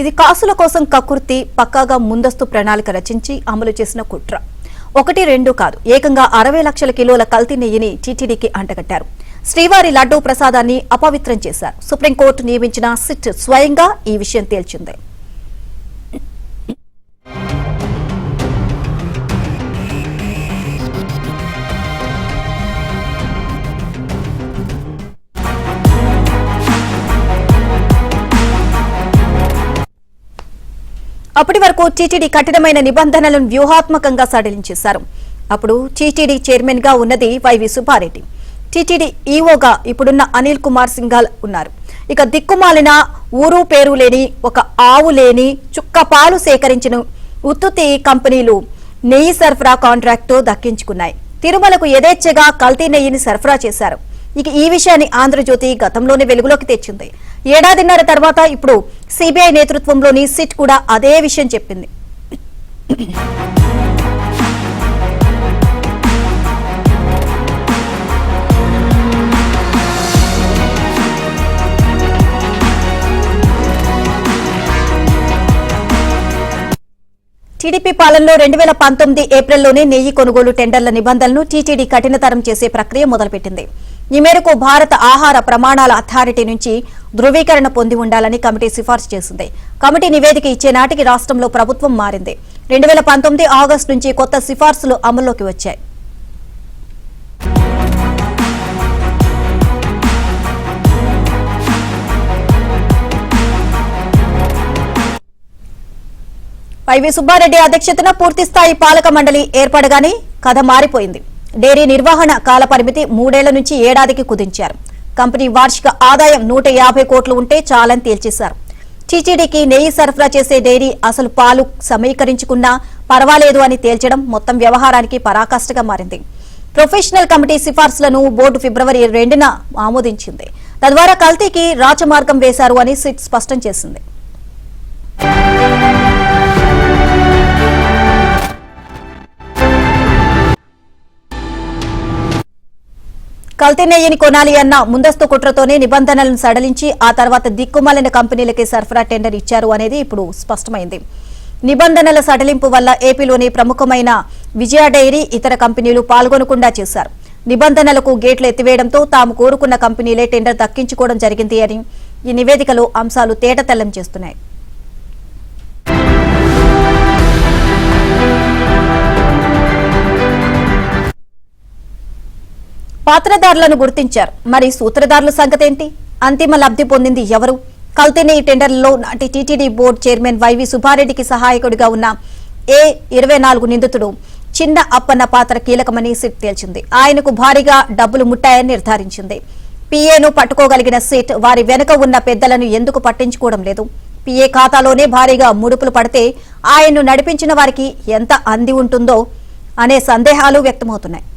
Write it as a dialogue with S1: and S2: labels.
S1: ఇది కాసుల కోసం కక్కుర్తి పక్కాగా ముందస్తు ప్రణాళిక రచించి అమలు చేసిన కుట్ర. 1-2 కాదు, ఏకంగా 60 లక్షల కిలోల కల్తీ నెయ్యిని టీటీడీకి అంటగట్టారు. శ్రీవారి లడ్డూ ప్రసాదాన్ని అపవిత్రం చేశారు. సుప్రీంకోర్టు నియమించిన సిట్ స్వయంగా ఈ విషయం తేల్చింది. అప్పటి వరకు టీటీడీ కఠినమైన నిబంధనలను వ్యూహాత్మకంగా సడలించేశారు. అప్పుడు టీటీడీ చైర్మన్ గా ఉన్నది వైవి సుబ్బారెడ్డి. టీటీడీ ఈవోగా ఇప్పుడున్న అనిల్ కుమార్ సింఘాల్ ఉన్నారు. ఇక దిక్కుమాలిన ఊరు పేరు లేని ఒక ఆవు లేని చుక్క పాలు సేకరించిన ఉత్తుత్తి కంపెనీలు నెయ్యి సరఫరా కాంట్రాక్టు దక్కించుకున్నాయి. తిరుమలకు యథేచ్ఛగా కల్తీ నెయ్యిని సరఫరా చేశారు. ఇక ఈ విషయాన్ని ఆంధ్రజ్యోతి గతంలోనే వెలుగులోకి తెచ్చింది. ఏడాదిన్నర తర్వాత ఇప్పుడు సిబిఐ నేతృత్వంలోని సిట్ కూడా అదే విషయం చెప్పింది. టీడీపీ పాలనలో 2019 ఏప్రిల్లోనే నెయ్యి కొనుగోలు టెండర్ల నిబంధనలను టీటీడీ కఠినతరం చేసే ప్రక్రియ మొదలుపెట్టింది. ఈ మేరకు భారత ఆహార ప్రమాణాల అథారిటీ నుంచి ధృవీకరణ పొంది ఉండాలని కమిటీ సిఫార్సు చేసింది. కమిటీ నివేదిక ఇచ్చే నాటికి రాష్ట్రంలో ప్రభుత్వం మారింది. 2019 ఆగస్టు నుంచి కొత్త సిఫార్సులు అమల్లోకి వచ్చాయి. వైవి సుబ్బారెడ్డి అధ్యక్షతన పూర్తిస్థాయి పాలక మండలి ఏర్పడగానే కథ మారిపోయింది. డైరీ నిర్వహణ కాల పరిమితి 3 ఏళ్ల నుంచి ఏడాదికి కుదించారు. కంపెనీ వార్షిక ఆదాయం 150 కోట్లు ఉంటే చాలని తేల్చేశారు. టీటీడీకి నెయ్యి సరఫరా చేసే డైరీ అసలు పాలు సమీకరించుకున్నా పర్వాలేదు అని తేల్చడం మొత్తం వ్యవహారానికి పరాకాష్ఠగా మారింది. ప్రొఫెషనల్ కమిటీ సిఫార్సులను బోర్డు ఫిబ్రవరి 2న ఆమోదించింది. తద్వారా కల్తీకి రాచమార్గం వేశారు అని సిట్ స్పష్టం చేసింది. కల్తీ నెయ్యిని కొనాలి అన్న ముందస్తు కుట్రతోనే నిబంధనలను సడలించి ఆ తర్వాత దిక్కుమాలిన కంపెనీలకే సరఫరా టెండర్ ఇచ్చారు అనేది ఇప్పుడు స్పష్టమైంది. నిబంధనల సడలింపు వల్ల ఏపీలోని ప్రముఖమైన విజయ డైరీ ఇతర కంపెనీలు పాల్గొనకుండా చేశారు. నిబంధనలకు గేట్లు ఎత్తివేయడంతో తాము కోరుకున్న కంపెనీలే టెండర్ దక్కించుకోవడం జరిగింది అని ఈ నివేదికలో అంశాలు తేటతెల్లం చేస్తున్నాయి. పాత్రదారులను గుర్తించారు. మరి సూత్రధారుల సంగతేంటి? అంతిమ లబ్ధి పొందింది ఎవరు? కల్తీ నెయ్యి టెండర్లలో నాటి టీటీడీ బోర్డు చైర్మన్ వైవి సుబ్బారెడ్డికి సహాయకుడిగా ఉన్న A24 నిందితుడు చిన్న అప్పన్న పాత్ర కీలకమని సిట్ తేల్చింది. ఆయనకు భారీగా డబ్బులు ముట్టాయని నిర్ధారించింది. పీఏను పట్టుకోగలిగిన సిట్ వారి వెనుక ఉన్న పెద్దలను ఎందుకు పట్టించుకోవడం లేదు? పీఏ ఖాతాలోనే భారీగా ముడుపులు పడితే ఆయన్ను నడిపించిన వారికి ఎంత అంది ఉంటుందో అనే సందేహాలు వ్యక్తమవుతున్నాయి.